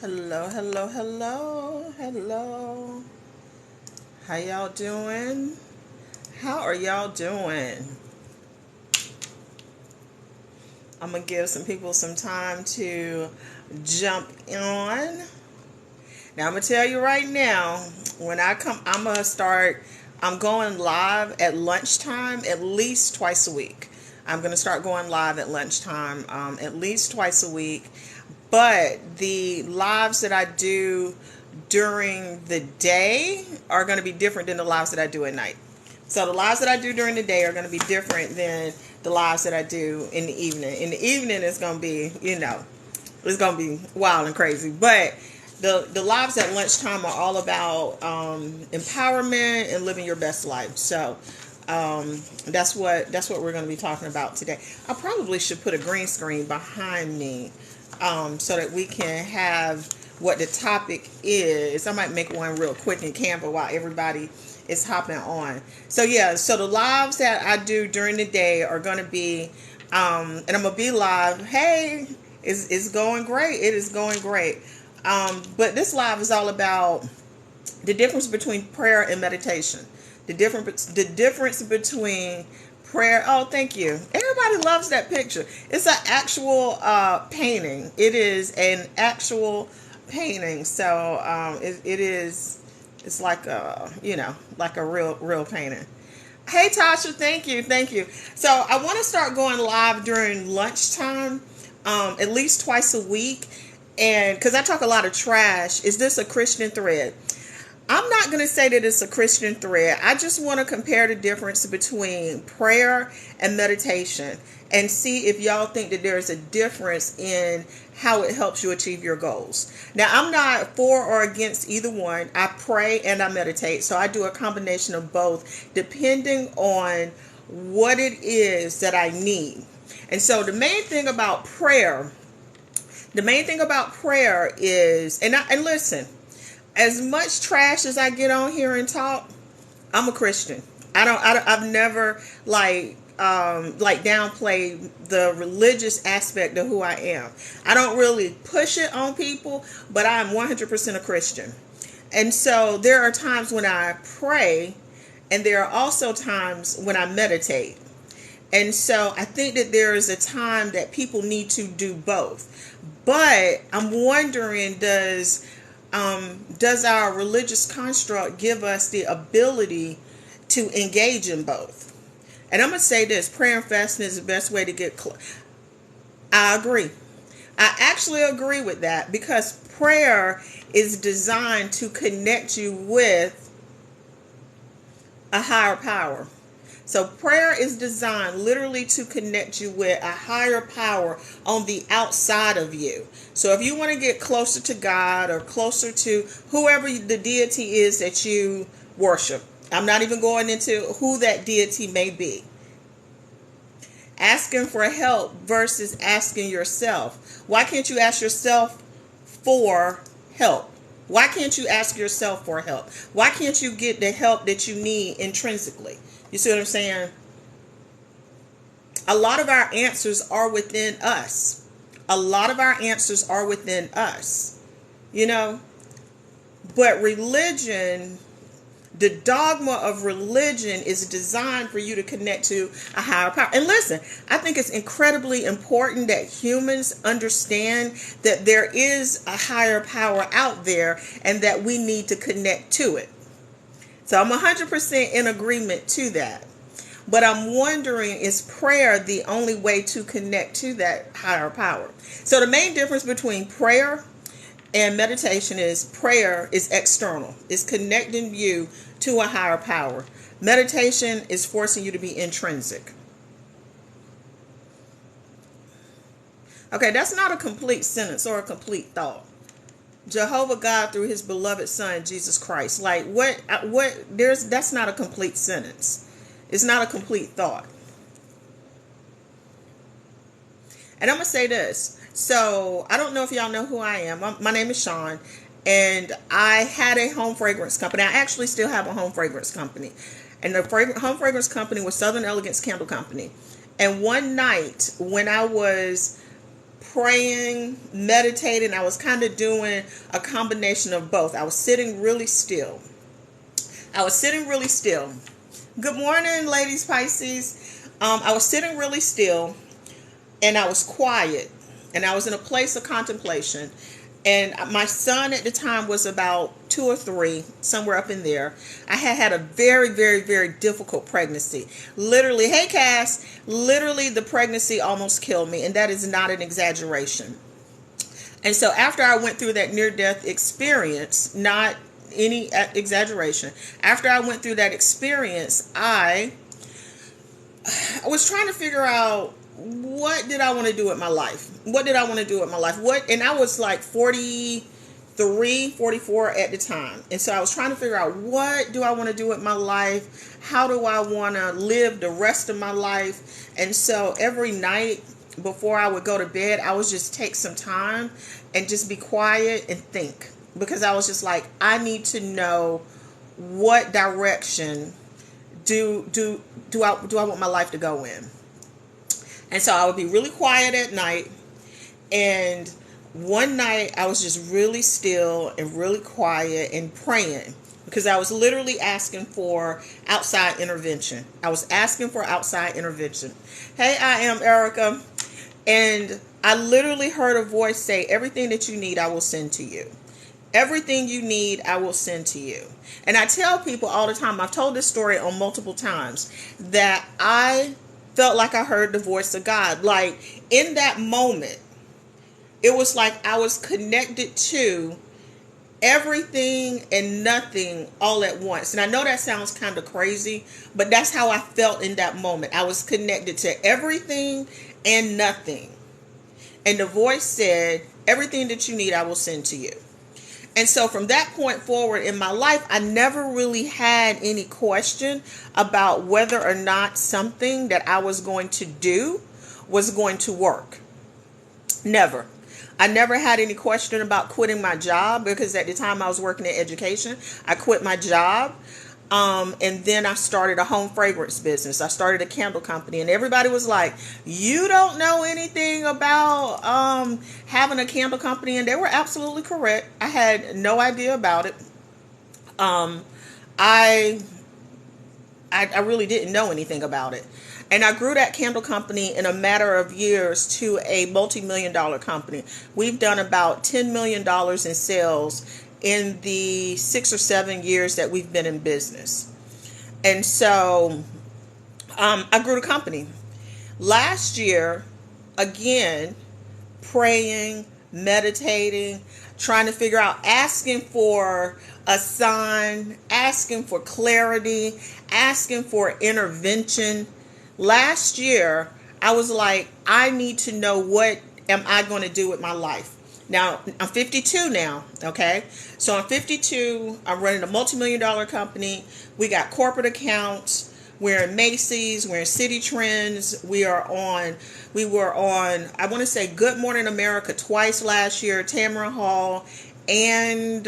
Hello, hello, hello, hello. How y'all doing? How are y'all doing? I'm gonna give some people some time to jump on. Now I'm gonna tell you right now, when I come, I'm going live at lunchtime at least twice a week. I'm gonna start going live at lunchtime at least twice a week. But the lives that I do during the day are going to be different than the lives that I do at night. So the lives that I do during the day are going to be different than the lives that I do in the evening. In the evening, it's going to be, it's going to be wild and crazy. But the lives at lunchtime are all about empowerment and living your best life. So that's what we're going to be talking about today. I probably should put a green screen behind me so that we can have what the topic is. I might make one real quick in Canva while everybody is hopping on. So the lives that I do during the day are going to be, and I'm going to be live. Hey, it's going great. It is going great. But this live is all about the difference between prayer and meditation. The difference between prayer. Oh, thank you. Everybody loves that picture. It's an actual painting. It is an actual painting. So it is. It's like like a real painting. Hey Tasha, thank you. So I want to start going live during lunchtime, at least twice a week, and because I talk a lot of trash. Is this a Christian thread? I'm not going to say that it's a Christian thread. I just want to compare the difference between prayer and meditation and see if y'all think that there's a difference in how it helps you achieve your goals. Now, I'm not for or against either one. I pray and I meditate. So I do a combination of both depending on what it is that I need. And so the main thing about prayer is, and listen, as much trash as I get on here and talk, I'm a Christian. I've never downplayed the religious aspect of who I am. I don't really push it on people, but I am 100% a Christian. And so there are times when I pray, and there are also times when I meditate. And so I think that there is a time that people need to do both. But I'm wondering, does our religious construct give us the ability to engage in both? And I'm going to say this, prayer and fasting is the best way to get close. I agree. I actually agree with that, because prayer is designed to connect you with a higher power. So prayer is designed literally to connect you with a higher power on the outside of you. So if you want to get closer to God or closer to whoever the deity is that you worship, I'm not even going into who that deity may be. Asking for help versus asking yourself. Why can't you ask yourself for help? Why can't you ask yourself for help? Why can't you get the help that you need intrinsically? You see what I'm saying? A lot of our answers are within us. But religion, the dogma of religion is designed for you to connect to a higher power. And listen, I think it's incredibly important that humans understand that there is a higher power out there and that we need to connect to it. So I'm 100% in agreement to that. But I'm wondering, is prayer the only way to connect to that higher power? So the main difference between prayer and meditation is prayer is external. It's connecting you to a higher power. Meditation is forcing you to be intrinsic. Okay, that's not a complete sentence or a complete thought. Jehovah God through his beloved son, Jesus Christ. Like that's not a complete sentence. It's not a complete thought. And I'm going to say this. So I don't know if y'all know who I am. My name is Sean, and I had a home fragrance company. I actually still have a home fragrance company. And the home fragrance company was Southern Elegance Candle Company. And one night when I was praying, meditating. I was kind of doing a combination of both. I was sitting really still. Good morning, ladies Pisces. I was sitting really still, and I was quiet, and I was in a place of contemplation. And my son at the time was about 2 or 3, somewhere up in there. I had a very, very, very difficult pregnancy. Literally, hey Cass, literally the pregnancy almost killed me, and that is not an exaggeration. And so after I went through that near-death experience, not any exaggeration, after I went through that experience, I was trying to figure out, what did I want to do with my life? And I was like 43, 44 at the time. And so I was trying to figure out, what do I want to do with my life? How do I want to live the rest of my life? And so every night before I would go to bed, I would just take some time and just be quiet and think. Because I was just like, I need to know what direction do I want my life to go in. And so I would be really quiet at night. And one night I was just really still and really quiet and praying, because I was literally asking for outside intervention. Hey, I am Erica. And I literally heard a voice say, everything that you need, I will send to you. Everything you need, I will send to you. And I tell people all the time, I've told this story on multiple times, that I felt like I heard the voice of God. Like in that moment, it was like I was connected to everything and nothing all at once. And I know that sounds kind of crazy, but that's how I felt in that moment. I was connected to everything and nothing. And the voice said, everything that you need, I will send to you. And so from that point forward in my life, I never really had any question about whether or not something that I was going to do was going to work. Never. I never had any question about quitting my job, because at the time I was working in education. I quit my job. And then I started a home fragrance business. I started a candle company, and everybody was like, you don't know anything about having a candle company. And they were absolutely correct. I had no idea about it. I really didn't know anything about it. And I grew that candle company in a matter of years to a multi-million-dollar company. We've done about $10 million in sales in the 6 or 7 years that we've been in business. And so I grew the company. Last year, again, praying, meditating, trying to figure out, asking for a sign, asking for clarity, asking for intervention. Last year, I was like, I need to know, what am I going to do with my life? Now, I'm 52 now, okay? So I'm 52. I'm running a multi-million-dollar company. We got corporate accounts. We're in Macy's. We're in City Trends. We were on, I want to say, Good Morning America twice last year, Tamara Hall, and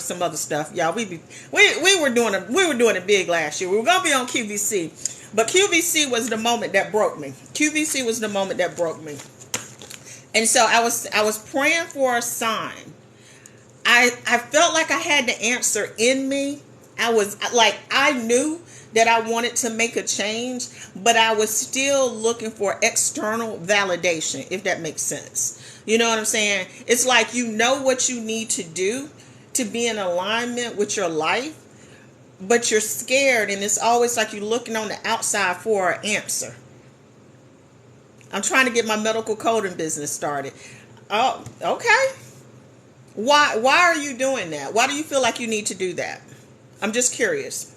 some other stuff. Y'all, we were doing it big last year. We were going to be on QVC. But QVC was the moment that broke me. And so I was praying for a sign. I felt like I had the answer in me. I knew that I wanted to make a change, but I was still looking for external validation, if that makes sense. You know what I'm saying? It's like, you know what you need to do to be in alignment with your life, but you're scared, and it's always like you're looking on the outside for an answer. I'm trying to get my medical coding business started. Oh, okay. Why are you doing that? Why do you feel like you need to do that? I'm just curious.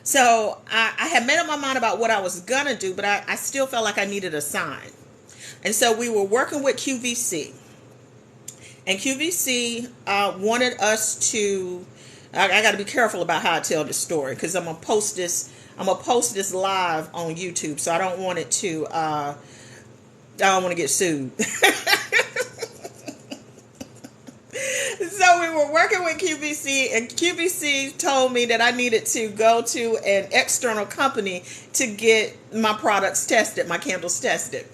So I had made up my mind about what I was going to do, but I still felt like I needed a sign. And so we were working with QVC. And QVC wanted us to, I got to be careful about how I tell this story, because I'm going to post this live on YouTube, so I don't want it to, I don't want to get sued. So we were working with QVC, and QVC told me that I needed to go to an external company to get my products tested, my candles tested.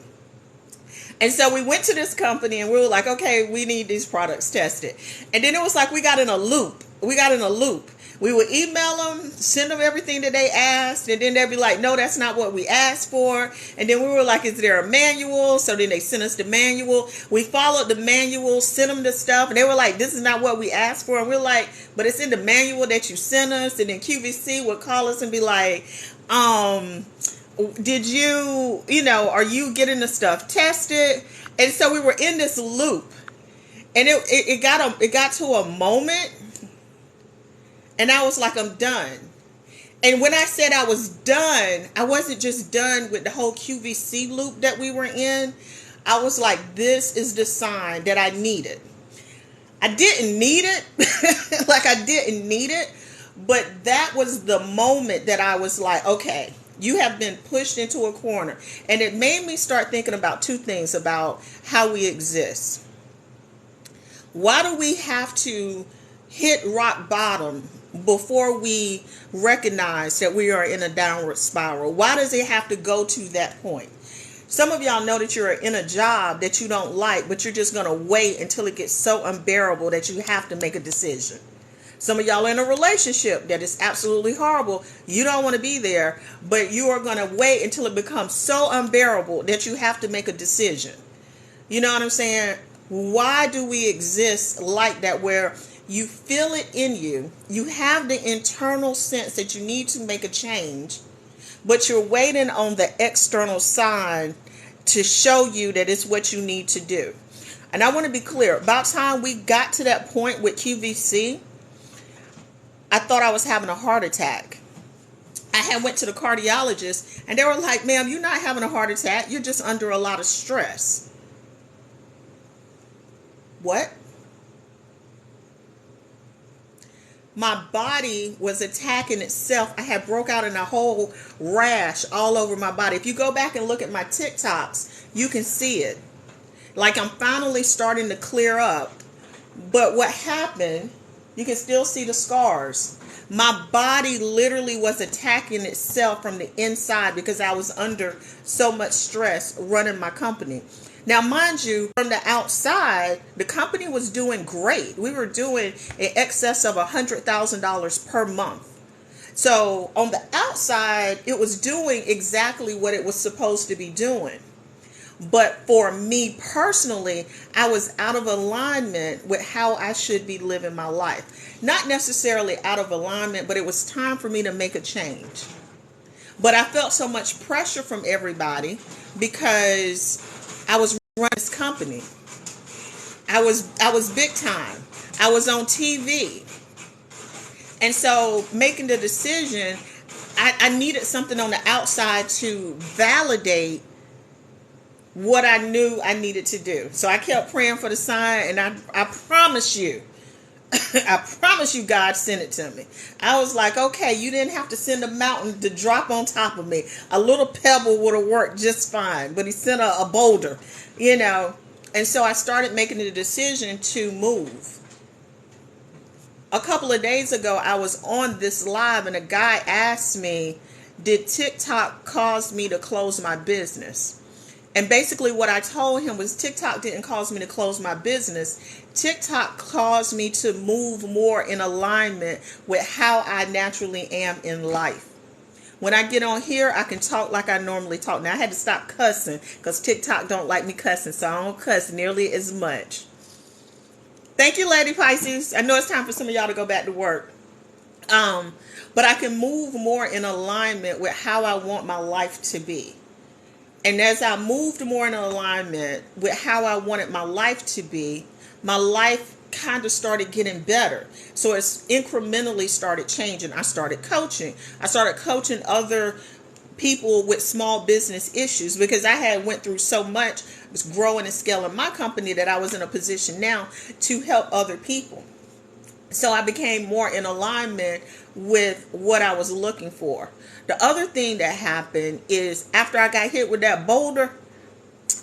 And so we went to this company and we were like, okay, we need these products tested. And then it was like we got in a loop. We would email them, send them everything that they asked, and then they'd be like, no, that's not what we asked for. And then we were like, is there a manual? So then they sent us the manual. We followed the manual, sent them the stuff, and they were like, this is not what we asked for. And we're like, but it's in the manual that you sent us. And then QVC would call us and be like, did you, are you getting the stuff tested? And so we were in this loop. And it got to a moment, and I was like, I'm done. And when I said I was done, I wasn't just done with the whole QVC loop that we were in. I was like, this is the sign that I needed. I didn't need it. I didn't need it. But that was the moment that I was like, okay, you have been pushed into a corner. And it made me start thinking about two things about how we exist. Why do we have to hit rock bottom before we recognize that we are in a downward spiral? Why does it have to go to that point? Some of y'all know that you're in a job that you don't like, but you're just going to wait until it gets so unbearable that you have to make a decision. Some of y'all are in a relationship that is absolutely horrible. You don't want to be there, but you are going to wait until it becomes so unbearable that you have to make a decision. You know what I'm saying? Why do we exist like that, where you feel it in you, you have the internal sense that you need to make a change, but you're waiting on the external sign to show you that it's what you need to do? And I want to be clear, about time we got to that point with QVC, I thought I was having a heart attack. I had went to the cardiologist and they were like, ma'am, you're not having a heart attack. You're just under a lot of stress. What? My body was attacking itself. I had broke out in a whole rash all over my body. If you go back and look at my TikToks, you can see it. Like, I'm finally starting to clear up. But what happened, you can still see the scars. My body literally was attacking itself from the inside because I was under so much stress running my company. Now, mind you, from the outside, the company was doing great. We were doing in excess of $100,000 per month. So on the outside, it was doing exactly what it was supposed to be doing. But for me personally, I was out of alignment with how I should be living my life. Not necessarily out of alignment, but it was time for me to make a change. But I felt so much pressure from everybody because I was running this company. I was big time. I was on TV. And so making the decision, I needed something on the outside to validate what I knew I needed to do. So I kept praying for the sign, and I promise you, I promise you God sent it to me. I was like, okay, you didn't have to send a mountain to drop on top of me. A little pebble would have worked just fine, but he sent a boulder, And so I started making the decision to move. A couple of days ago, I was on this live, and a guy asked me, did TikTok cause me to close my business? And basically what I told him was TikTok didn't cause me to close my business. TikTok caused me to move more in alignment with how I naturally am in life. When I get on here, I can talk like I normally talk. Now, I had to stop cussing because TikTok don't like me cussing, so I don't cuss nearly as much. Thank you, Lady Pisces. I know it's time for some of y'all to go back to work. But I can move more in alignment with how I want my life to be. And as I moved more in alignment with how I wanted my life to be, my life kind of started getting better. So it's incrementally started changing. I started coaching. I started coaching other people with small business issues because I had went through so much, was growing and scaling my company, that I was in a position now to help other people. So I became more in alignment with what I was looking for. The other thing that happened is after I got hit with that boulder,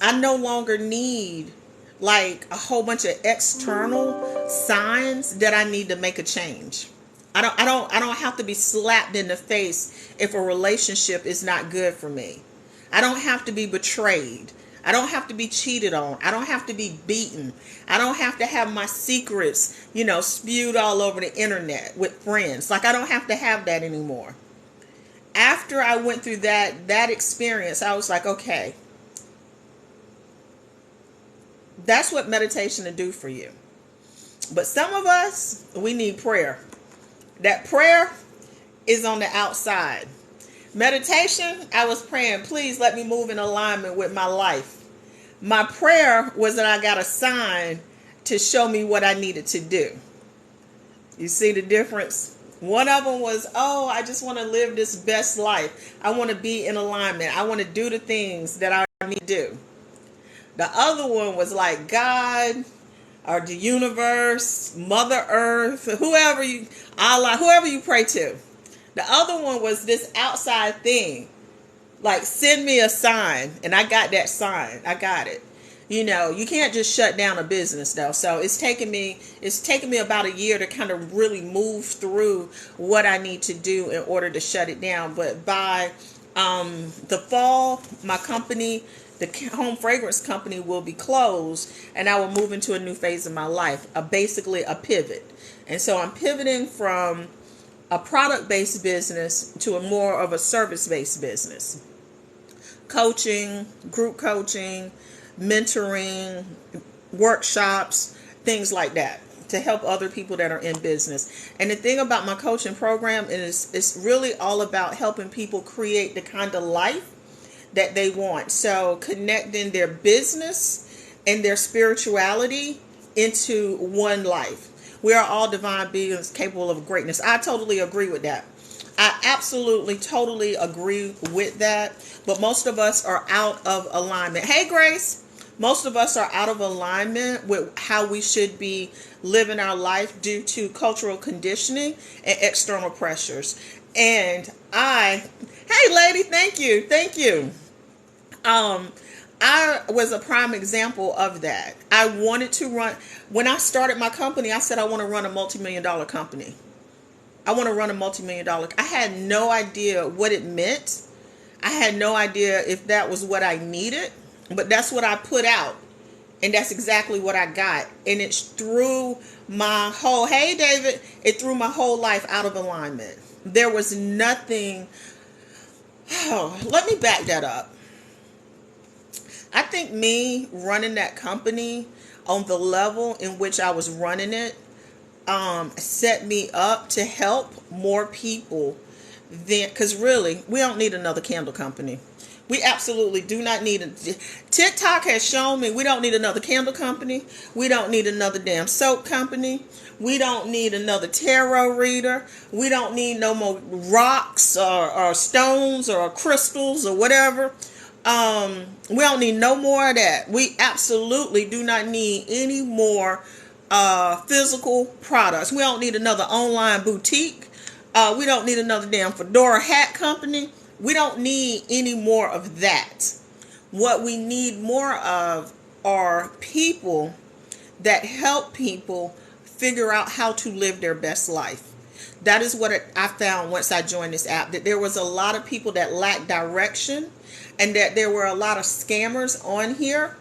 I no longer need like a whole bunch of external signs that I need to make a change. I don't have to be slapped in the face if a relationship is not good for me. I don't have to be betrayed. I don't have to be cheated on. I don't have to be beaten. I don't have to have my secrets, spewed all over the internet with friends. Like, I don't have to have that anymore. After I went through that experience, I was like, okay, that's what meditation will do for you. But some of us, we need prayer. That prayer is on the outside. Meditation, I was praying, please let me move in alignment with my life. My prayer was that I got a sign to show me what I needed to do. You see the difference? One of them was, I just want to live this best life. I want to be in alignment. I want to do the things that I need to do. The other one was like God or the universe, Mother Earth, whoever you, Allah, whoever you pray to. The other one was this outside thing. Like, send me a sign. And I got that sign. I got it. You can't just shut down a business though. So it's taken me about a year to kind of really move through what I need to do in order to shut it down. But by the fall, my company, the home fragrance company, will be closed, and I will move into a new phase of my life, basically a pivot. And so I'm pivoting from a product-based business to a more of a service-based business. Coaching, group coaching, mentoring, workshops, things like that, to help other people that are in business. And the thing about my coaching program is it's really all about helping people create the kind of life that they want. So connecting their business and their spirituality into one life. We are all divine beings capable of greatness. I totally agree with that. I absolutely, totally agree with that. But most of us are out of alignment. Hey, Grace. Most of us are out of alignment with how we should be living our life due to cultural conditioning and external pressures. And hey, lady, thank you. I was a prime example of that. I wanted to run, when I started my company, I said I want to run a multi-million-dollar company. I want to run a multi-million-dollar. I had no idea what it meant. I had no idea if that was what I needed, but that's what I put out. And that's exactly what I got. And it threw my whole, hey David, it threw my whole life out of alignment. There was nothing. Let me back that up. I think me running that company on the level in which I was running it set me up to help more people than, because really, we don't need another candle company. We absolutely do not need TikTok has shown me we don't need another candle company. We don't need another damn soap company. We don't need another tarot reader. We don't need no more rocks or stones or crystals or whatever. We don't need no more of that. We absolutely do not need any more physical products. We don't need another online boutique. We don't need another damn fedora hat company. We don't need any more of that. What we need more of are people that help people figure out how to live their best life. That is what I found once I joined this app, that there was a lot of people that lacked direction, and that there were a lot of scammers on here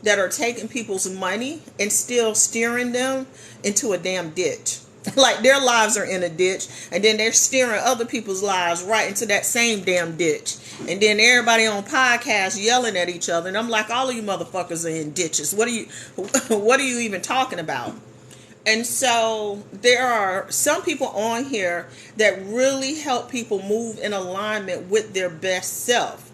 that are taking people's money and still steering them into a damn ditch. Like their lives are in a ditch, and then they're steering other people's lives right into that same damn ditch. And then everybody on podcasts yelling at each other. And I'm like, all of you motherfuckers are in ditches. What are you even talking about? And so there are some people on here that really help people move in alignment with their best self.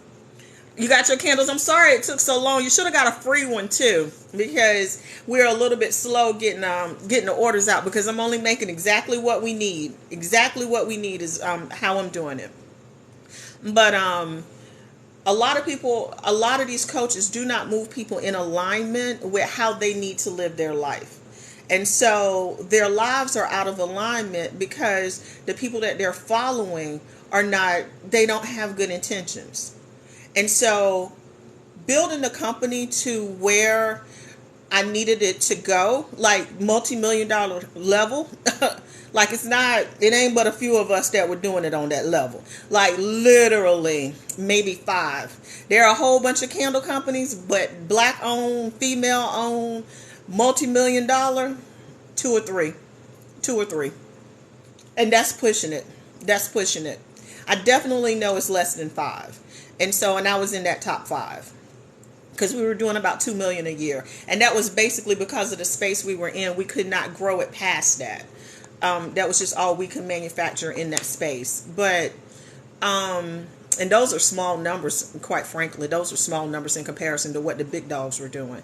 You got your candles? I'm sorry it took so long. You should have got a free one too, because we're a little bit slow getting the orders out, because I'm only making exactly what we need. Exactly what we need is how I'm doing it. But a lot of these coaches do not move people in alignment with how they need to live their life. And so their lives are out of alignment because the people that they're following they don't have good intentions. And so building a company to where I needed it to go, like multi-million dollar level. Like it ain't but a few of us that were doing it on that level. Like literally maybe 5. There are a whole bunch of candle companies, but black owned, female owned, multi-million dollar, 2 or 3. 2 or 3. And that's pushing it. That's pushing it. I definitely know it's less than 5. And I was in that top 5. Because we were doing about 2 million a year. And that was basically because of the space we were in. We could not grow it past that. That was just all we could manufacture in that space. But, and those are small numbers, quite frankly. Those are small numbers in comparison to what the big dogs were doing.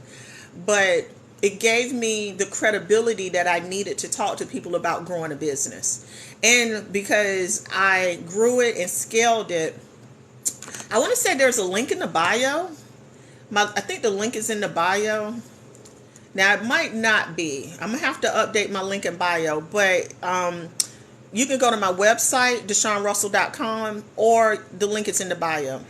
But it gave me the credibility that I needed to talk to people about growing a business. And because I grew it and scaled it, I want to say there's a link in the bio. I think the link is in the bio. Now, it might not be. I'm going to have to update my link in bio. But you can go to my website, DeshawnRussell.com, or the link is in the bio.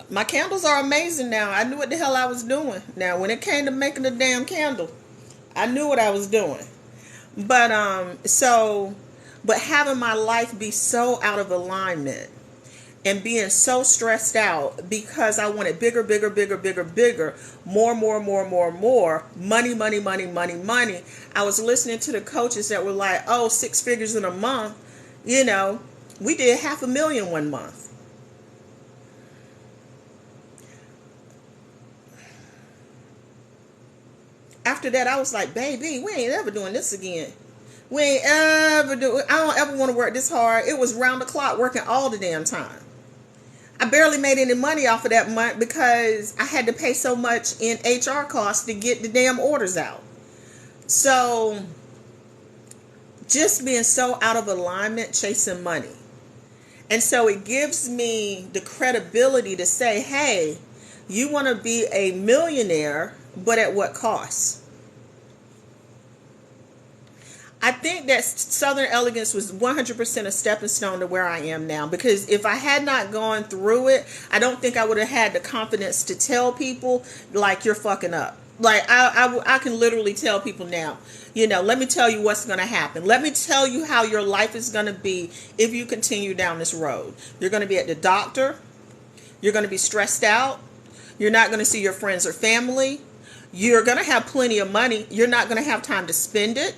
My candles are amazing now. I knew what the hell I was doing. Now, when it came to making the damn candle, I knew what I was doing. But but having my life be so out of alignment and being so stressed out because I wanted bigger, more, money. I was listening to the coaches that were like, oh, 6 figures in a month. You know, we did $500,000 one month. After that, I was like, baby, we ain't ever doing this again. We ain't ever do. I don't ever want to work this hard. It was round the clock working all the damn time. I barely made any money off of that month because I had to pay so much in HR costs to get the damn orders out. So just being so out of alignment, chasing money. And so it gives me the credibility to say, hey, you want to be a millionaire, but at what cost? I think that Southern Elegance was 100% a stepping stone to where I am now. Because if I had not gone through it, I don't think I would have had the confidence to tell people, like, you're fucking up. Like, I can literally tell people now, you know, let me tell you what's going to happen. Let me tell you how your life is going to be if you continue down this road. You're going to be at the doctor. You're going to be stressed out. You're not going to see your friends or family. You're going to have plenty of money. You're not going to have time to spend it.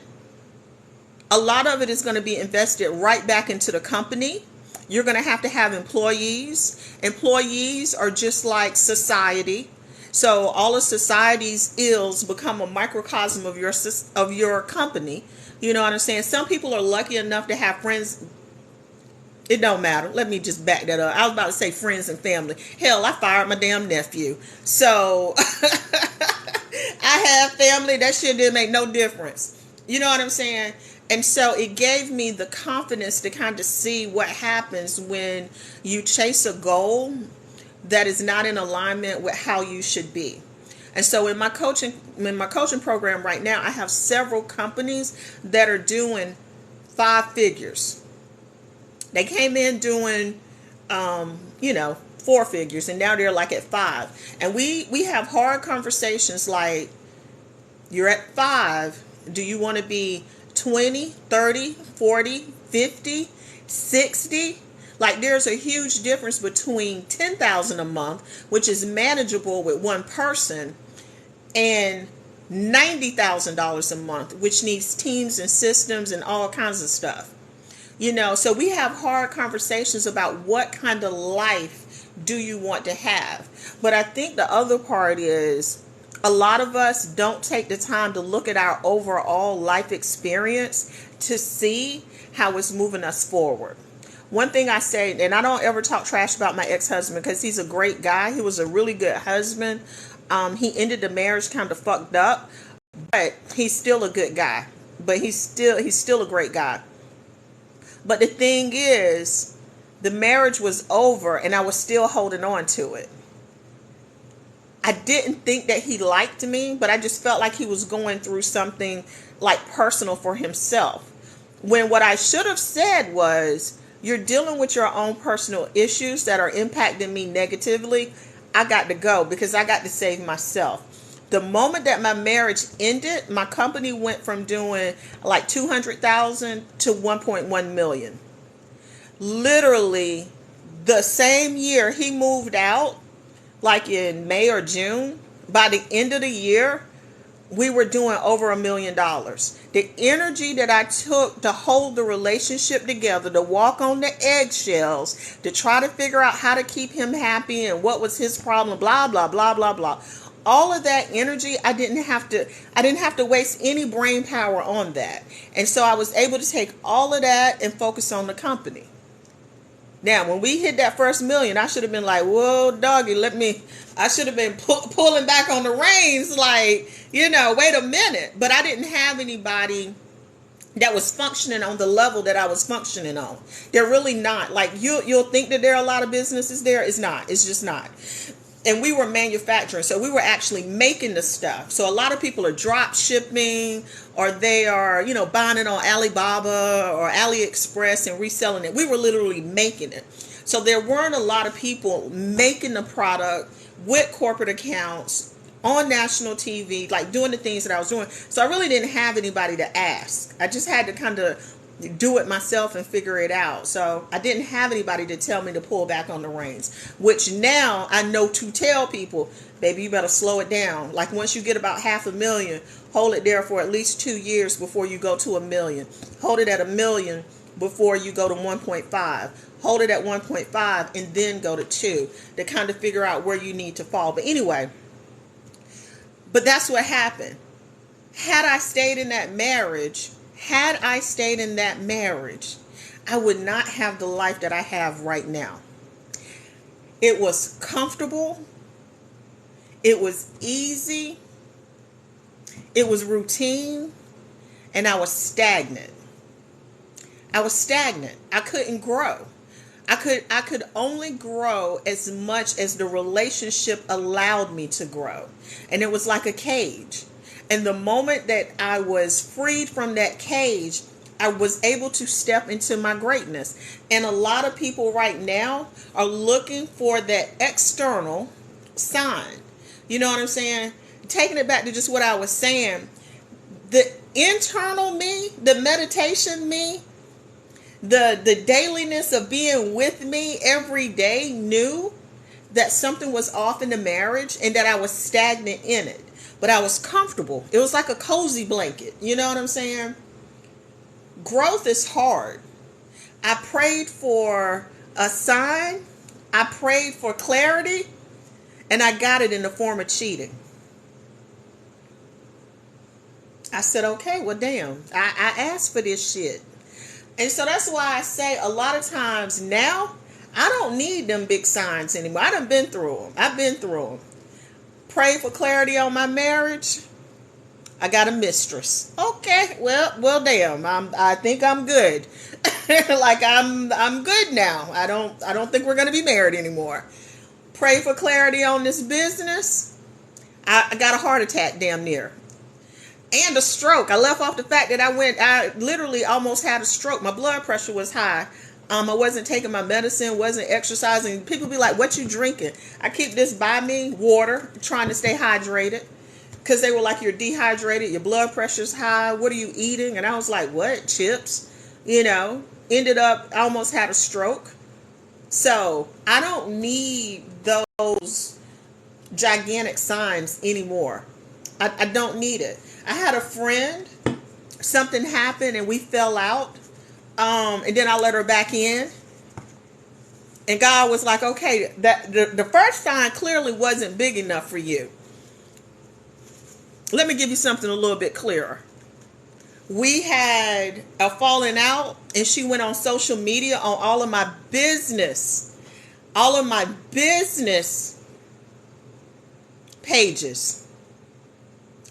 A lot of it is going to be invested right back into the company. You're going to have employees. Employees are just like society. So all of society's ills become a microcosm of your company. You know what I'm saying? Some people are lucky enough to have friends. It don't matter. Let me just back that up. I was about to say friends and family. Hell, I fired my damn nephew. So I have family. That shit didn't make no difference. You know what I'm saying? And so it gave me the confidence to kind of see what happens when you chase a goal that is not in alignment with how you should be. And so in my coaching program right now, I have several companies that are doing 5 figures. They came in doing 4 figures, and now they're like at 5. And we have hard conversations like, you're at 5. Do you want to be 20, 30, 40, 50, 60? Like, there's a huge difference between $10,000 a month, which is manageable with one person, and $90,000 a month, which needs teams and systems and all kinds of stuff. You know, so we have hard conversations about what kind of life do you want to have. But I think the other part is, a lot of us don't take the time to look at our overall life experience to see how it's moving us forward. One thing I say, and I don't ever talk trash about my ex-husband because he's a great guy. He was a really good husband. He ended the marriage kind of fucked up, but he's still a good guy. But he's still a great guy. But the thing is, the marriage was over and I was still holding on to it. I didn't think that he liked me, but I just felt like he was going through something like personal for himself. When what I should have said was, you're dealing with your own personal issues that are impacting me negatively. I got to go because I got to save myself. The moment that my marriage ended, my company went from doing like 200,000 to 1.1 million. Literally the same year he moved out, like in May or June, by the end of the year, we were doing over $1 million. The energy that I took to hold the relationship together, to walk on the eggshells, to try to figure out how to keep him happy and what was his problem, blah, blah, blah, blah, blah. All of that energy, I didn't have to waste any brain power on that. And so I was able to take all of that and focus on the company. Now, when we hit that first million, I should have been like, whoa, doggy, I should have been pulling back on the reins, like, wait a minute. But I didn't have anybody that was functioning on the level that I was functioning on. They're really not. Like, you'll think that there are a lot of businesses there. It's not. It's just not. And we were manufacturing, so we were actually making the stuff. So a lot of people are drop shipping, or they are, buying it on Alibaba or AliExpress and reselling it. We were literally making it. So there weren't a lot of people making the product with corporate accounts on national TV, like doing the things that I was doing. So I really didn't have anybody to ask. I just had to kind of do it myself and figure it out. So I didn't have anybody to tell me to pull back on the reins, which now I know to tell people, baby, you better slow it down. Like once you get about 500,000, hold it there for at least 2 years before you go to 1 million. Hold it at 1 million before you go to 1.5. Hold it at 1.5 and then go to 2 to kind of figure out where you need to fall. But anyway, but that's what happened. Had I stayed in that marriage, I would not have the life that I have right now. It was comfortable. It was easy. It was routine. And I was stagnant. I couldn't grow. I could only grow as much as the relationship allowed me to grow. And it was like a cage. And the moment that I was freed from that cage, I was able to step into my greatness. And a lot of people right now are looking for that external sign. You know what I'm saying? Taking it back to just what I was saying, the internal me, the meditation me, the dailiness of being with me every day knew that something was off in the marriage and that I was stagnant in it. But I was comfortable. It was like a cozy blanket. You know what I'm saying? Growth is hard. I prayed for a sign. I prayed for clarity. And I got it in the form of cheating. I said, okay, well, damn. I asked for this shit. And so that's why I say a lot of times now, I don't need them big signs anymore. I done been through them. Pray for clarity on my marriage. I got a mistress. Okay, well, damn. I think I'm good. Like I'm good now. I don't think we're gonna be married anymore. Pray for clarity on this business. I got a heart attack damn near. And a stroke. I left off the fact that I literally almost had a stroke. My blood pressure was high. I wasn't taking my medicine, wasn't exercising. People be like, what you drinking? I keep this by me, water, trying to stay hydrated. Because they were like, you're dehydrated, your blood pressure's high, what are you eating? And I was like, what? Chips? Ended up, I almost had a stroke. So I don't need those gigantic signs anymore. I don't need it. I had a friend, something happened and we fell out. And then I let her back in. And God was like, okay, that the first sign clearly wasn't big enough for you. Let me give you something a little bit clearer. We had a falling out and she went on social media on all of my business pages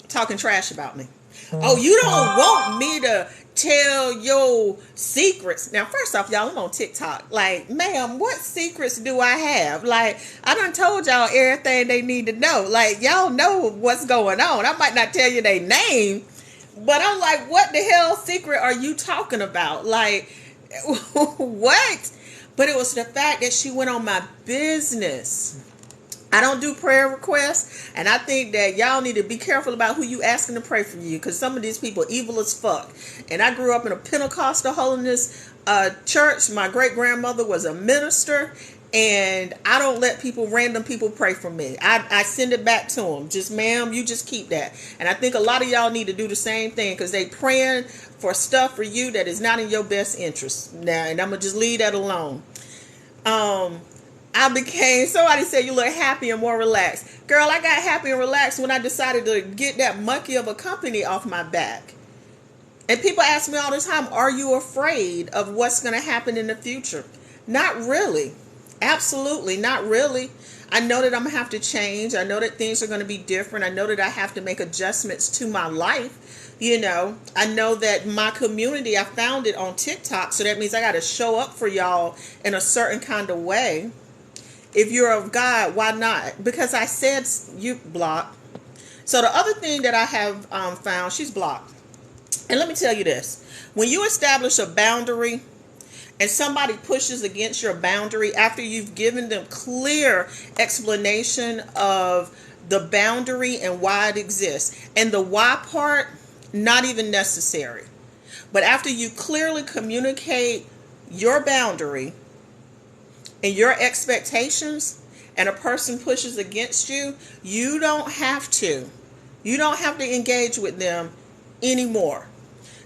talking trash about me. Oh, you don't want me to tell your secrets. Now, first off, y'all, I'm on TikTok. Like, ma'am, what secrets do I have? Like, I done told y'all everything they need to know. Like, y'all know what's going on. I might not tell you their name, but I'm like, what the hell secret are you talking about? Like, what? But it was the fact that she went on my business I don't do prayer requests, and I think that y'all need to be careful about who you asking to pray for you, because some of these people evil as fuck. And I grew up in a Pentecostal holiness church. My great grandmother was a minister, and I don't let random people pray for me. I send it back to them. Just, ma'am, you just keep that. And I think a lot of y'all need to do the same thing, because they praying for stuff for you that is not in your best interest. Now, and I'm gonna just leave that alone. Somebody said you look happy and more relaxed. Girl, I got happy and relaxed when I decided to get that monkey of a company off my back. And people ask me all the time, are you afraid of what's going to happen in the future? Not really. Absolutely not really. I know that I'm going to have to change. I know that things are going to be different. I know that I have to make adjustments to my life. You know, I know that my community, I found it on TikTok. So that means I got to show up for y'all in a certain kind of way. If you're of God, why not? Because I said you blocked. So the other thing that I have found, she's blocked. And let me tell you this. When you establish a boundary and somebody pushes against your boundary after you've given them clear explanation of the boundary and why it exists, and the why part, not even necessary. But after you clearly communicate your boundary and your expectations, and a person pushes against you, you don't have to engage with them anymore.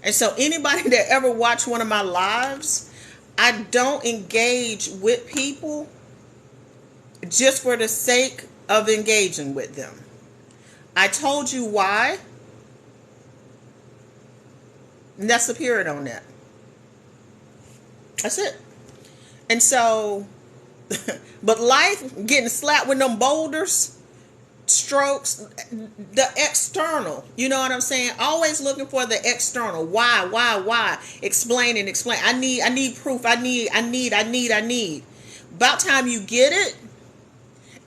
And so anybody that ever watched one of my lives, I don't engage with people just for the sake of engaging with them. I told you why, and that's the period on that. That's it. And so but life, getting slapped with them boulders, strokes, the external, you know what I'm saying? Always looking for the external. Why? Explain. I need proof. I need. About time you get it,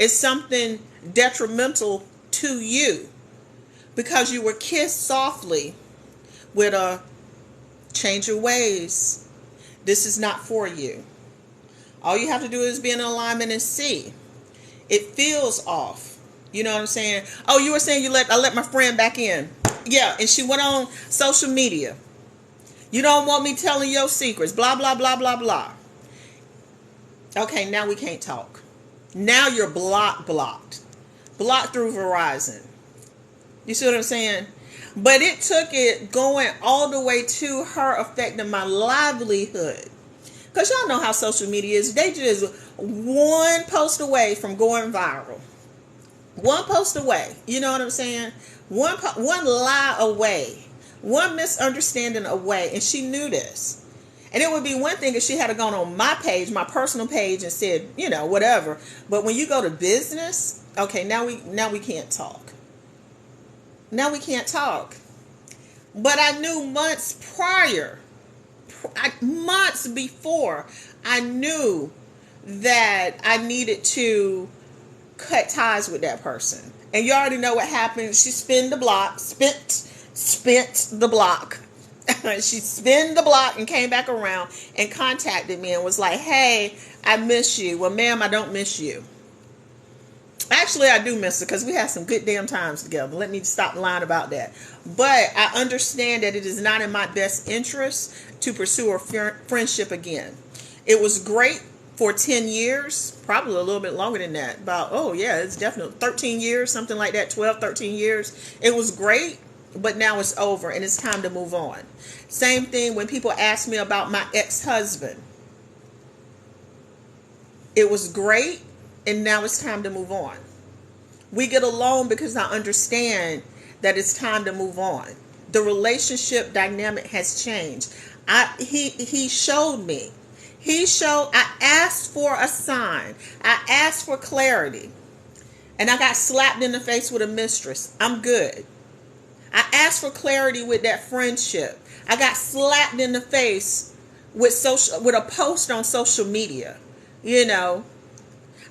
it's something detrimental to you, because you were kissed softly with a change your ways. This is not for you. All you have to do is be in alignment and see. It feels off. You know what I'm saying? Oh, you were saying I let my friend back in. Yeah, and she went on social media. You don't want me telling your secrets. Blah, blah, blah, blah, blah. Okay, now we can't talk. Now you're blocked. Blocked through Verizon. You see what I'm saying? But it took it going all the way to her affecting my livelihood. Because y'all know how social media is. They just one post away from going viral. One post away. You know what I'm saying? One lie away. One misunderstanding away. And she knew this. And it would be one thing if she had gone on my page, my personal page, and said, you know, whatever. But when you go to business, okay, now we can't talk. Now we can't talk. But I knew months before, I knew that I needed to cut ties with that person. And you already know what happened. She spent the block. She spun the block and came back around and contacted me and was like, hey, I miss you. Well, ma'am, I don't miss you. Actually, I do miss her, because we had some good damn times together. Let me stop lying about that. But I understand that it is not in my best interest to pursue a friendship again. It was great for 10 years, probably a little bit longer than that. It's definitely 13 years, something like that, 12, 13 years. It was great, but now it's over and it's time to move on. Same thing when people ask me about my ex-husband. It was great, and now it's time to move on. We get along because I understand that it's time to move on. The relationship dynamic has changed. He showed me. I asked for a sign. I asked for clarity. And I got slapped in the face with a mistress. I'm good. I asked for clarity with that friendship. I got slapped in the face with a post on social media. You know,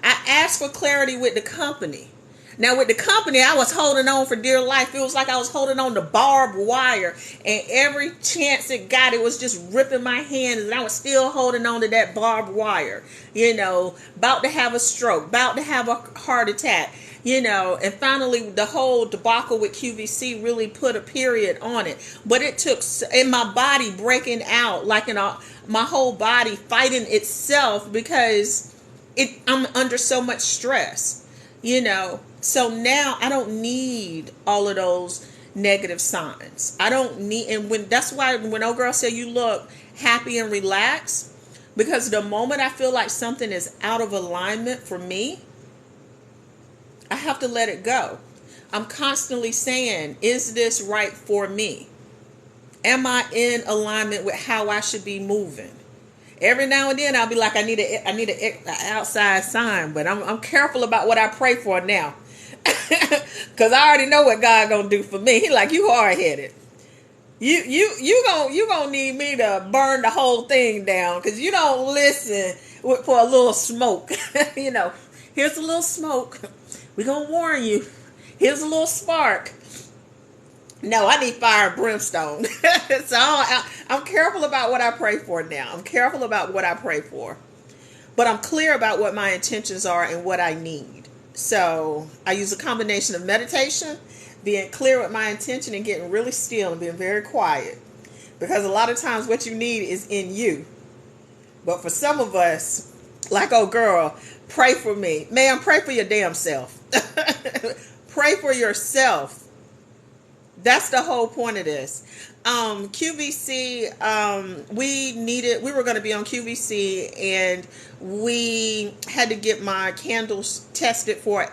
I asked for clarity with the company. Now with the company, I was holding on for dear life. It was like I was holding on to barbed wire, and every chance it got, it was just ripping my hands, and I was still holding on to that barbed wire. About to have a stroke, about to have a heart attack. And finally the whole debacle with QVC really put a period on it. But it took, in my body breaking out, like my whole body fighting itself, because I'm under so much stress, So now I don't need all of those negative signs. I don't need, and that's why when old girl said you look happy and relaxed, because the moment I feel like something is out of alignment for me, I have to let it go. I'm constantly saying, is this right for me? Am I in alignment with how I should be moving? Every now and then I'll be like, I need an outside sign, but I'm careful about what I pray for now. Because I already know what God gonna do for me. He like, you hard-headed. You gonna need me to burn the whole thing down, because you don't listen for a little smoke. Here's a little smoke. We're going to warn you. Here's a little spark. No, I need fire and brimstone. So I'm careful about what I pray for now. I'm careful about what I pray for. But I'm clear about what my intentions are and what I need. So I use a combination of meditation, being clear with my intention, and getting really still and being very quiet. Because a lot of times what you need is in you. But for some of us, like old girl, pray for me. Man, pray for your damn self. Pray for yourself. That's the whole point of this. QVC, we were going to be on QVC, and we had to get my candles tested from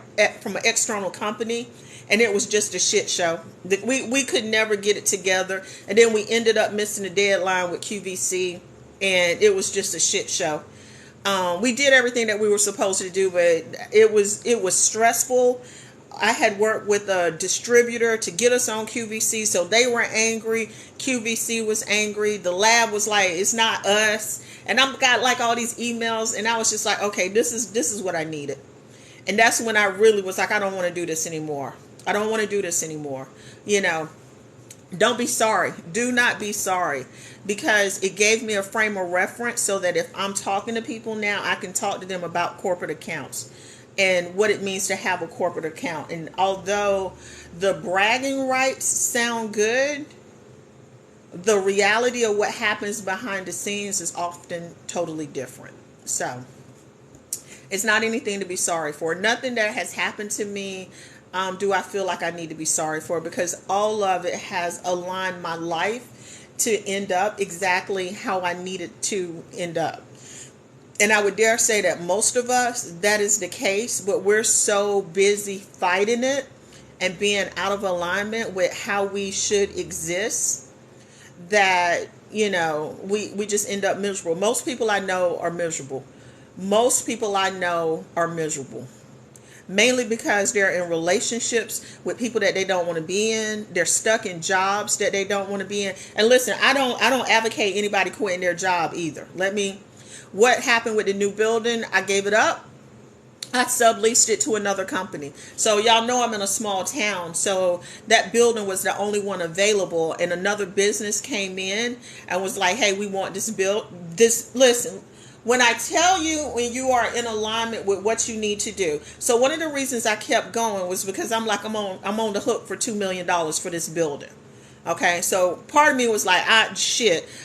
an external company, and it was just a shit show. We could never get it together, and then we ended up missing the deadline with QVC, and it was just a shit show. We did everything that we were supposed to do, but it was stressful. I had worked with a distributor to get us on QVC, so they were angry. QVC was angry. The lab was like, it's not us. And I've got like all these emails, and I was just like, okay, this is what I needed. And that's when I really was like, I don't want to do this anymore. I don't want to do this anymore. Don't be sorry. Do not be sorry, because it gave me a frame of reference so that if I'm talking to people now, I can talk to them about corporate accounts and what it means to have a corporate account. And although the bragging rights sound good, the reality of what happens behind the scenes is often totally different. So it's not anything to be sorry for. Nothing that has happened to me do I feel like I need to be sorry for, because all of it has aligned my life to end up exactly how I needed to end up. And I would dare say that most of us, that is the case, but we're so busy fighting it and being out of alignment with how we should exist that, we just end up miserable. Most people I know are miserable. Most people I know are miserable. Mainly because they're in relationships with people that they don't want to be in. They're stuck in jobs that they don't want to be in. And listen, I don't advocate anybody quitting their job either. What happened with the new building? I gave it up. I subleased it to another company. So y'all know I'm in a small town. So that building was the only one available, and another business came in and was like, hey, we want this listen. When I tell you, when you are in alignment with what you need to do. So one of the reasons I kept going was because I'm like, I'm on the hook for $2 million for this building. Okay, so part of me was like,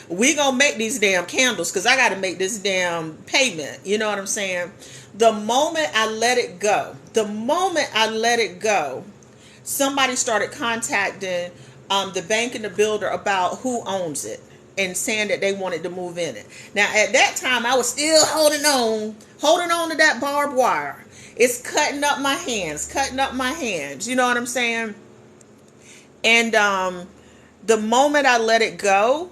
we gonna make these damn candles, because I got to make this damn payment. You know what I'm saying? The moment I let it go, somebody started contacting the bank and the builder about who owns it, and saying that they wanted to move in it. Now, at that time, I was still holding on to that barbed wire. It's cutting up my hands. You know what I'm saying? And the moment I let it go,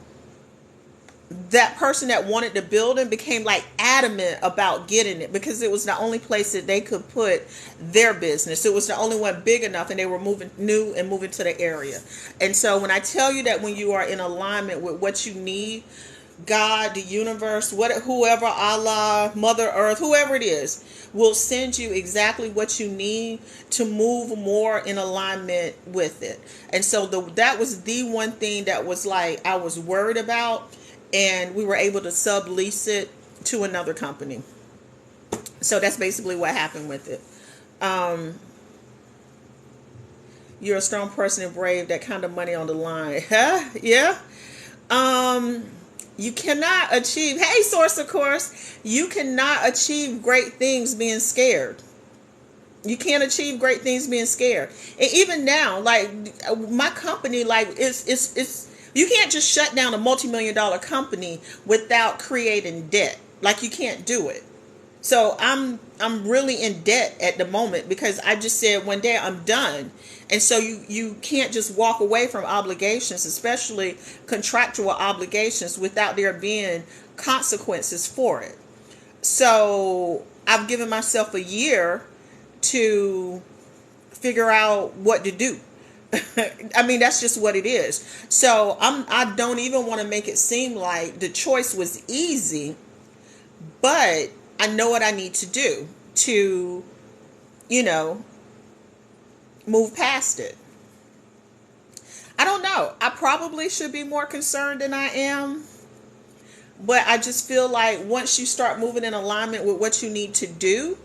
that person that wanted the building became like adamant about getting it, because it was the only place that they could put their business. It was the only one big enough, and they were moving to the area. And so when I tell you that when you are in alignment with what you need, God, the universe, whoever, Allah, Mother Earth, whoever it is, will send you exactly what you need to move more in alignment with it. And so that was the one thing that was like I was worried about, and we were able to sublease it to another company. So that's basically what happened with it. Um, you're a strong person and brave. That kind of money on the line, huh? Yeah. Um, you cannot achieve. Hey, source, of course, you cannot achieve great things being scared. You can't achieve great things being scared. And even now, like my company, like it's you can't just shut down a multi-million-dollar company without creating debt. Like you can't do it. So I'm really in debt at the moment because I just said one day I'm done. And so you can't just walk away from obligations, especially contractual obligations, without there being consequences for it. So I've given myself a year to figure out what to do. I mean, that's just what it is. So I don't even want to make it seem like the choice was easy, but I know what I need to do to, you know, move past it. I don't know. I probably should be more concerned than I am. But I just feel like once you start moving in alignment with what you need to do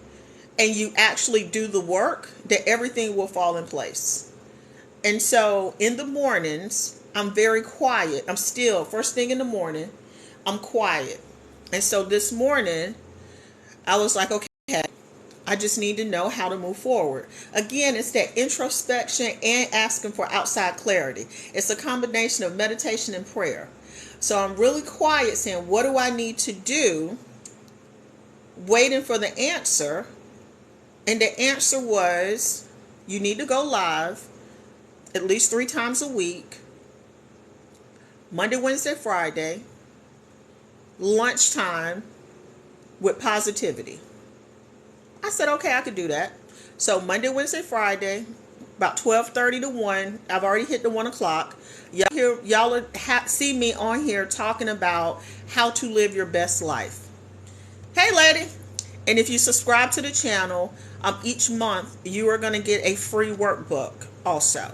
and you actually do the work, that everything will fall in place. And so in the mornings, I'm very quiet. I'm still, first thing in the morning, I'm quiet. And so this morning, I was like, okay, I just need to know how to move forward. Again, it's that introspection and asking for outside clarity. It's a combination of meditation and prayer. So I'm really quiet saying, what do I need to do? Waiting for the answer. And the answer was, you need to go live at least 3 times a week. Monday, Wednesday, Friday. Lunchtime with positivity. I said, okay, I could do that. So Monday, Wednesday, Friday, about 12:30 to 1. I've already hit the 1 o'clock. Y'all see me on here talking about how to live your best life. Hey, lady. And if you subscribe to the channel, each month you are going to get a free workbook also.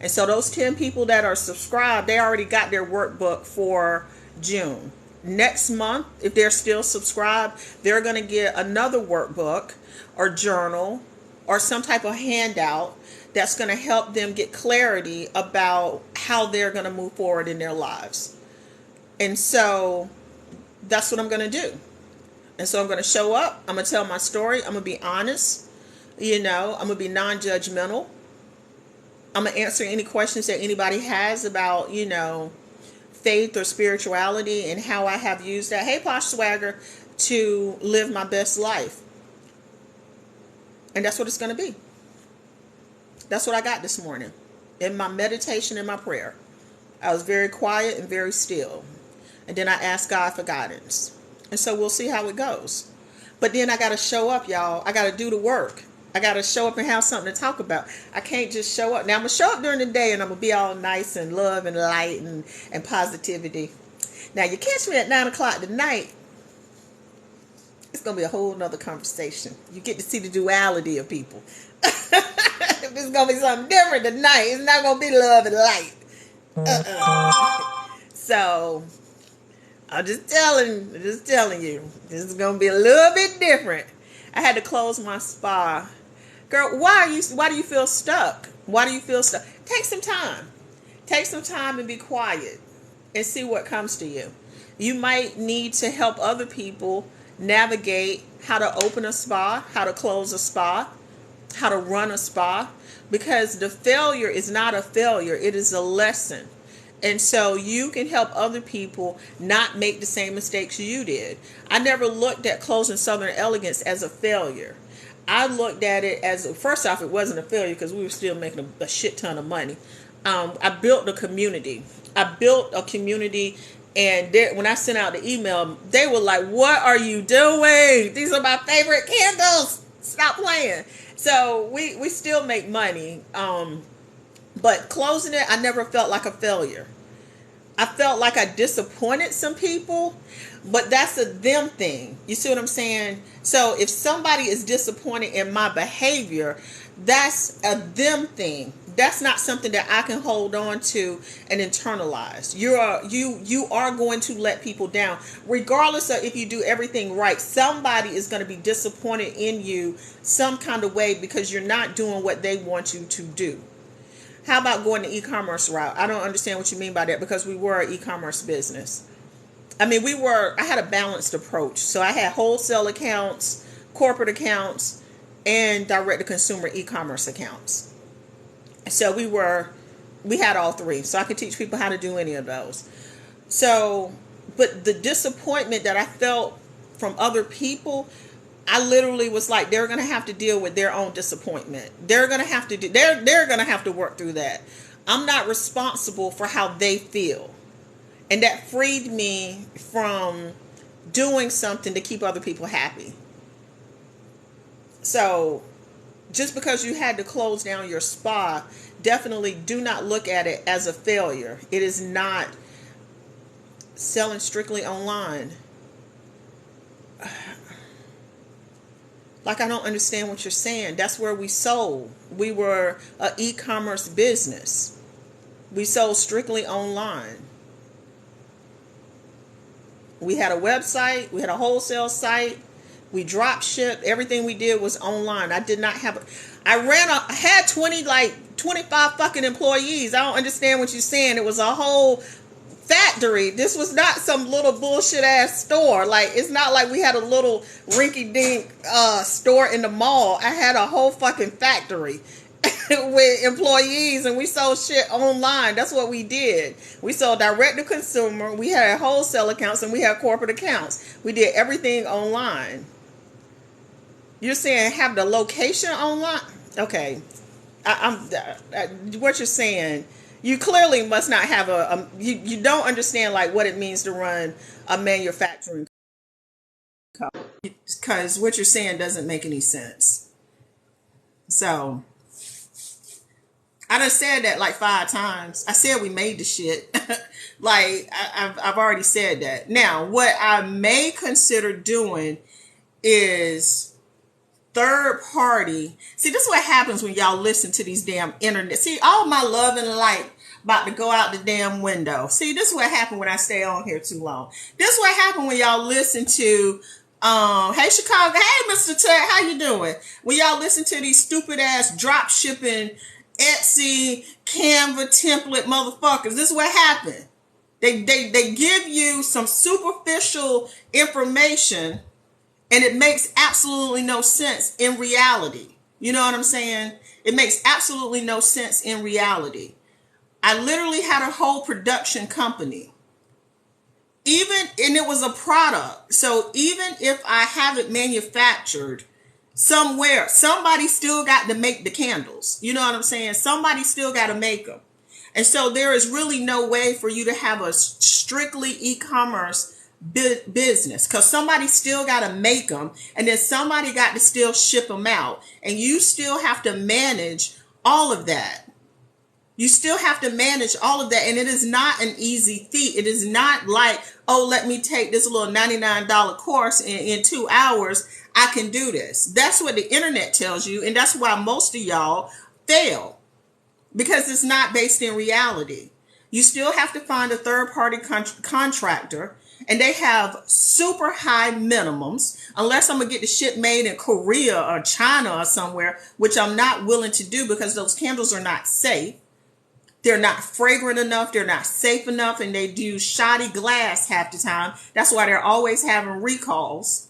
And so those 10 people that are subscribed, they already got their workbook for June. Next month, if they're still subscribed, they're going to get another workbook or journal or some type of handout that's going to help them get clarity about how they're going to move forward in their lives. And so that's what I'm going to do. And so I'm going to show up. I'm going to tell my story. I'm going to be honest. I'm going to be non-judgmental. I'm going to answer any questions that anybody has about, faith or spirituality and how I have used that. Hey, Posh Swagger, to live my best life. And that's what it's going to be. That's what I got this morning in my meditation and my prayer. I was very quiet and very still. And then I asked God for guidance. And so we'll see how it goes. But then I got to show up, y'all. I got to do the work. I got to show up and have something to talk about. I can't just show up. Now, I'm going to show up during the day and I'm going to be all nice and love and light and positivity. Now, you catch me at 9 o'clock tonight, it's going to be a whole nother conversation. You get to see the duality of people. It's going to be something different tonight. It's not going to be love and light. So, I'm just telling you, this is going to be a little bit different. I had to close my spa. Girl, why do you feel stuck? Why do you feel stuck? Take some time. Take some time and be quiet and see what comes to you. You might need to help other people navigate how to open a spa, how to close a spa, how to run a spa, because the failure is not a failure. It is a lesson. And so you can help other people not make the same mistakes you did. I never looked at closing Southern Elegance as a failure. I looked at it as, first off, it wasn't a failure because we were still making a shit ton of money. I built a community. And when I sent out the email, they were like, what are you doing? These are my favorite candles. Stop playing. So we still make money. But closing it, I never felt like a failure. I felt like I disappointed some people, but that's a them thing. You see what I'm saying? So if somebody is disappointed in my behavior, that's a them thing. That's not something that I can hold on to and internalize. You are going to let people down, regardless of if you do everything right. Somebody is going to be disappointed in you some kind of way because you're not doing what they want you to do. How about going the e-commerce route? I don't understand what you mean by that, because we were an e-commerce business. I mean, I had a balanced approach. So I had wholesale accounts, corporate accounts, and direct to consumer e-commerce accounts. So we had all three. So I could teach people how to do any of those. So, but the disappointment that I felt from other people, I literally was like, they're going to have to deal with their own disappointment. They're going to have to work through that. I'm not responsible for how they feel. And that freed me from doing something to keep other people happy. So just because you had to close down your spa, definitely do not look at it as a failure. It is not. Selling strictly online. Like, I don't understand what you're saying. That's where we sold. We were an e-commerce business. We sold strictly online. We had a website. We had a wholesale site. We drop shipped. Everything we did was online. I did not have I had 25 fucking employees. I don't understand what you're saying. It was a whole factory. This was not some little bullshit ass store. Like, it's not like we had a little rinky dink store in the mall. I had a whole fucking factory with employees, and we sold shit online. That's what we did. We sold direct to consumer. We had wholesale accounts, and we had corporate accounts. We did everything online. You're saying have the location online? Okay. What you're saying, you clearly must not have you don't understand like what it means to run a manufacturing company, because what you're saying doesn't make any sense. So I done said that like 5 times. I said we made the shit. Like I've already said that. Now, what I may consider doing is third party. See, this is what happens when y'all listen to these damn internet. See, all my love and light about to go out the damn window. See, this is what happened when I stay on here too long. This is what happened when y'all listen to hey Chicago, hey Mr. Tech, how you doing? When y'all listen to these stupid ass drop shipping Etsy Canva template motherfuckers. This is what happened. They give you some superficial information, and it makes absolutely no sense in reality. You know what I'm saying? It makes absolutely no sense in reality. I literally had a whole production company. And it was a product. So even if I have it manufactured somewhere, somebody still got to make the candles. You know what I'm saying? Somebody still got to make them. And so there is really no way for you to have a strictly e-commerce business, because somebody still got to make them, and then somebody got to still ship them out, and you still have to manage all of that. You still have to manage all of that, and it is not an easy feat. It is not like, oh, let me take this little $99 course in 2 hours. I can do this. That's what the internet tells you, and that's why most of y'all fail, because it's not based in reality. You still have to find a third-party contractor, and they have super high minimums, unless I'm going to get the shit made in Korea or China or somewhere, which I'm not willing to do because those candles are not safe. They're not fragrant enough. They're not safe enough. And they do shoddy glass half the time. That's why they're always having recalls.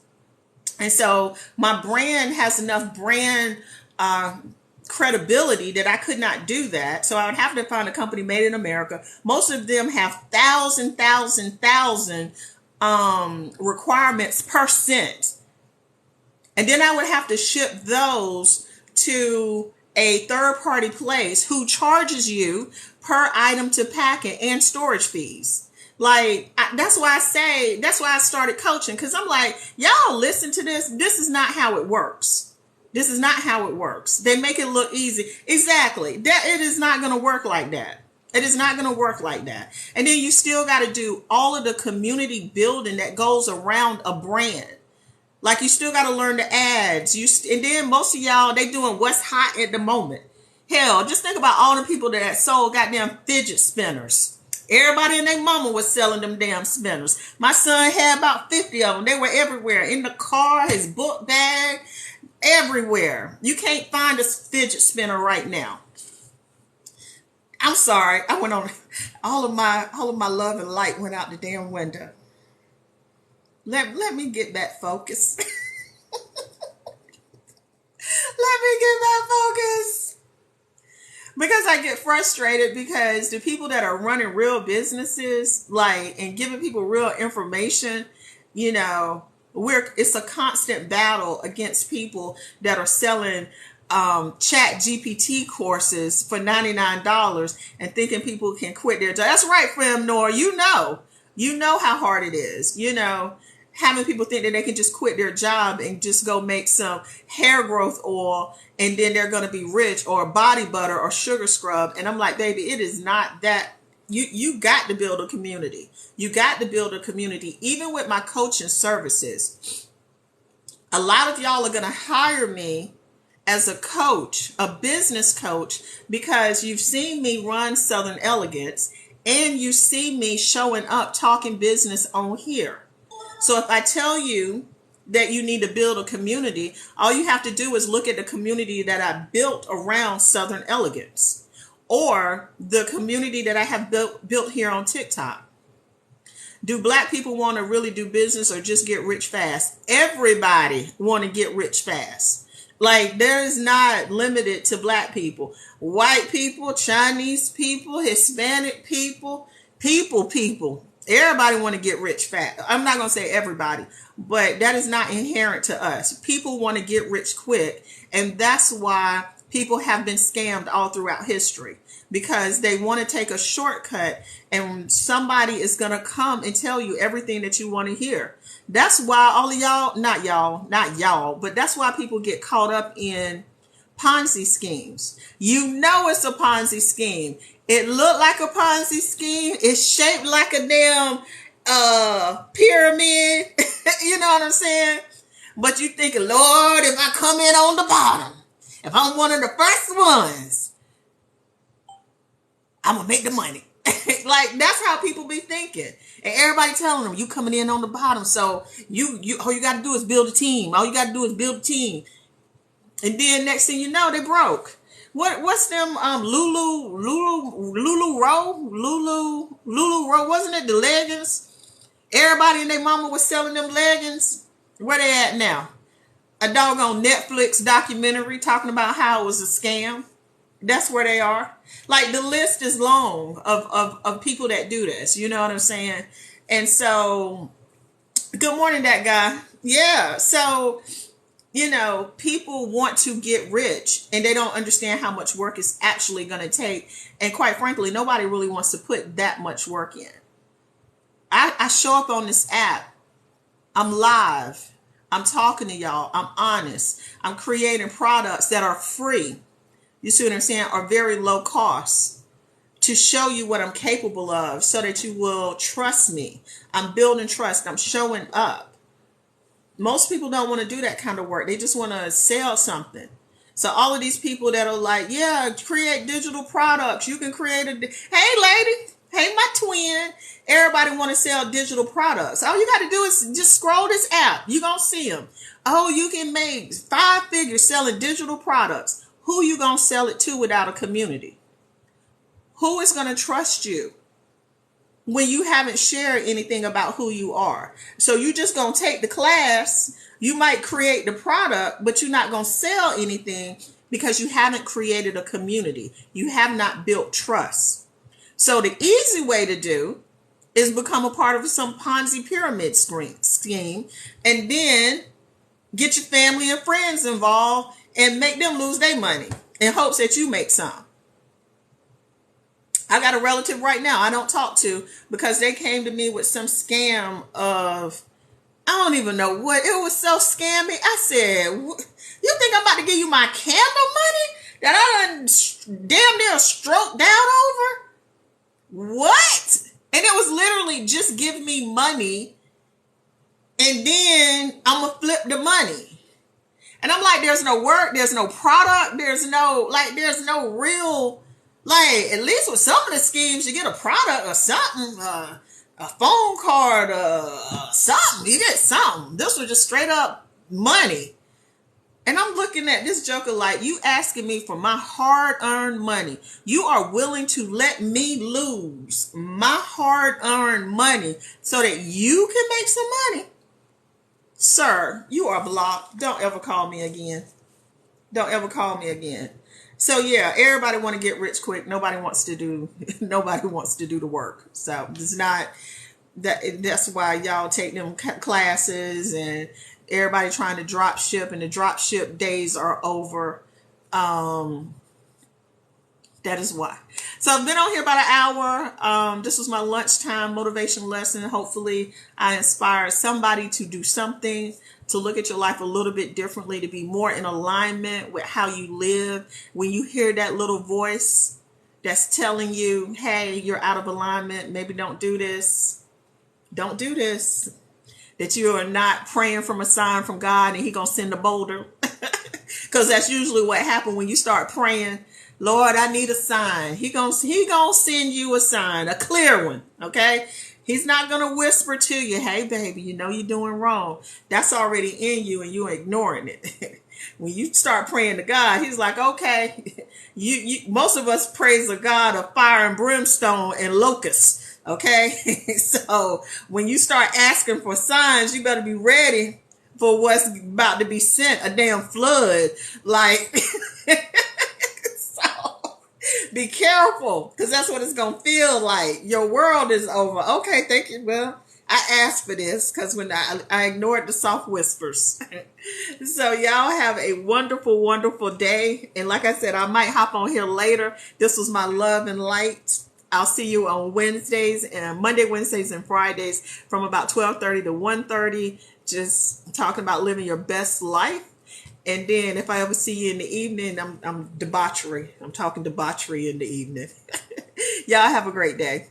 And so my brand has enough brand credibility that I could not do that. So I would have to find a company made in America. Most of them have thousand requirements per cent. And then I would have to ship those to a third party place who charges you per item to pack it and storage fees. Like, that's why I started coaching, because I'm like, y'all listen to this. This is not how it works. This is not how it works. They make it look easy. Exactly. That it is not going to work like that. It is not going to work like that. And then you still got to do all of the community building that goes around a brand. Like you still got to learn the ads. And then most of y'all, they doing what's hot at the moment. Hell, just think about all the people that sold goddamn fidget spinners. Everybody and their mama was selling them damn spinners. My son had about 50 of them. They were everywhere. In the car, his book bag, everywhere. You can't find a fidget spinner right now. I'm sorry. I went on all of my love and light went out the damn window. Let me get back focused. Let me get back focused. Because I get frustrated because the people that are running real businesses, like, and giving people real information, you know, it's a constant battle against people that are selling chat GPT courses for $99 and thinking people can quit their job. That's right, Fem Nor. You know how hard it is. You know, having people think that they can just quit their job and just go make some hair growth oil and then they're going to be rich, or body butter or sugar scrub. And I'm like, baby, it is not that. You got to build a community. You got to build a community. Even with my coaching services, a lot of y'all are going to hire me as a coach, a business coach, because you've seen me run Southern Elegance and you see me showing up talking business on here. So if I tell you that you need to build a community, all you have to do is look at the community that I built around Southern Elegance, or the community that I have built here on TikTok. Do Black people want to really do business or just get rich fast? Everybody want to get rich fast. Like, there is not limited to Black people. White people, Chinese people, Hispanic people. Everybody want to get rich fast. I'm not going to say everybody, but that is not inherent to us. People want to get rich quick. And that's why people have been scammed all throughout history, because they want to take a shortcut and somebody is going to come and tell you everything that you want to hear. That's why all of y'all, not y'all, but that's why people get caught up in Ponzi schemes. You know it's a Ponzi scheme. It looked like a Ponzi scheme. It's shaped like a damn pyramid. You know what I'm saying? But you think, Lord, if I come in on the bottom, if I'm one of the first ones, I'm going to make the money. Like, that's how people be thinking. And everybody telling them, you coming in on the bottom. So all you got to do is build a team. All you got to do is build a team. And then next thing you know, they broke. What's them Lulu Row, wasn't it the leggings? Everybody and their mama was selling them leggings. Where they at now? A doggone Netflix documentary talking about how it was a scam. That's where they are. Like, the list is long of people that do this. You know what I'm saying? And so, good morning, that guy. Yeah. So, you know, people want to get rich and they don't understand how much work it's actually going to take. And quite frankly, nobody really wants to put that much work in. I show up on this app. I'm live. I'm talking to y'all. I'm honest. I'm creating products that are free. You see what I'm saying? Are very low cost to show you what I'm capable of so that you will trust me. I'm building trust. I'm showing up. Most people don't want to do that kind of work. They just want to sell something. So all of these people that are like, yeah, create digital products. You can create hey, lady. Hey, my twin. Everybody want to sell digital products. All you got to do is just scroll this app. You're going to see them. Oh, you can make 5 figures selling digital products. Who you going to sell it to without a community? Who is going to trust you when you haven't shared anything about who you are? So you just going to take the class. You might create the product, but you're not going to sell anything because you haven't created a community. You have not built trust. So the easy way to do is become a part of some Ponzi pyramid scheme and then get your family and friends involved and make them lose their money in hopes that you make some. I got a relative right now I don't talk to because they came to me with some scam of, I don't even know what. It was so scammy. I said, you think I'm about to give you my candle money that I done damn near stroked down over? What? And it was literally just give me money and then I'm going to flip the money. And I'm like, there's no work, there's no product, there's no real, like, at least with some of the schemes, you get a product or something, a phone card, something, you get something. This was just straight up money. And I'm looking at this joker like, you asking me for my hard-earned money. You are willing to let me lose my hard-earned money so that you can make some money? Sir, you are blocked. Don't ever call me again. Don't ever call me again. So yeah, everybody want to get rich quick. Nobody wants to do the work. So it's not that. That's why y'all take them classes and everybody trying to drop ship, and the drop ship days are over. That is why. So I've been on here about an hour. This was my lunchtime motivation lesson. Hopefully I inspired somebody to do something, to look at your life a little bit differently, to be more in alignment with how you live. When you hear that little voice that's telling you, hey, you're out of alignment, maybe don't do this. Don't do this. That you are not praying from a sign from God and he gonna send a boulder. Because that's usually what happens when you start praying, Lord, I need a sign. He gonna send you a sign, a clear one, okay? He's not gonna whisper to you, hey, baby, you know you're doing wrong. That's already in you and you're ignoring it. When you start praying to God, he's like, okay, most of us praise a God of fire and brimstone and locusts. Okay, so when you start asking for signs, you better be ready for what's about to be sent, a damn flood. Like, so be careful, because that's what it's going to feel like. Your world is over. Okay, thank you. Well, I asked for this because when I ignored the soft whispers. So y'all have a wonderful, wonderful day. And like I said, I might hop on here later. This was my love and light. I'll see you on Wednesdays and Monday, Wednesdays, and Fridays from about 12:30 to 1:30, just talking about living your best life. And then if I ever see you in the evening, I'm debauchery. I'm talking debauchery in the evening. Y'all have a great day.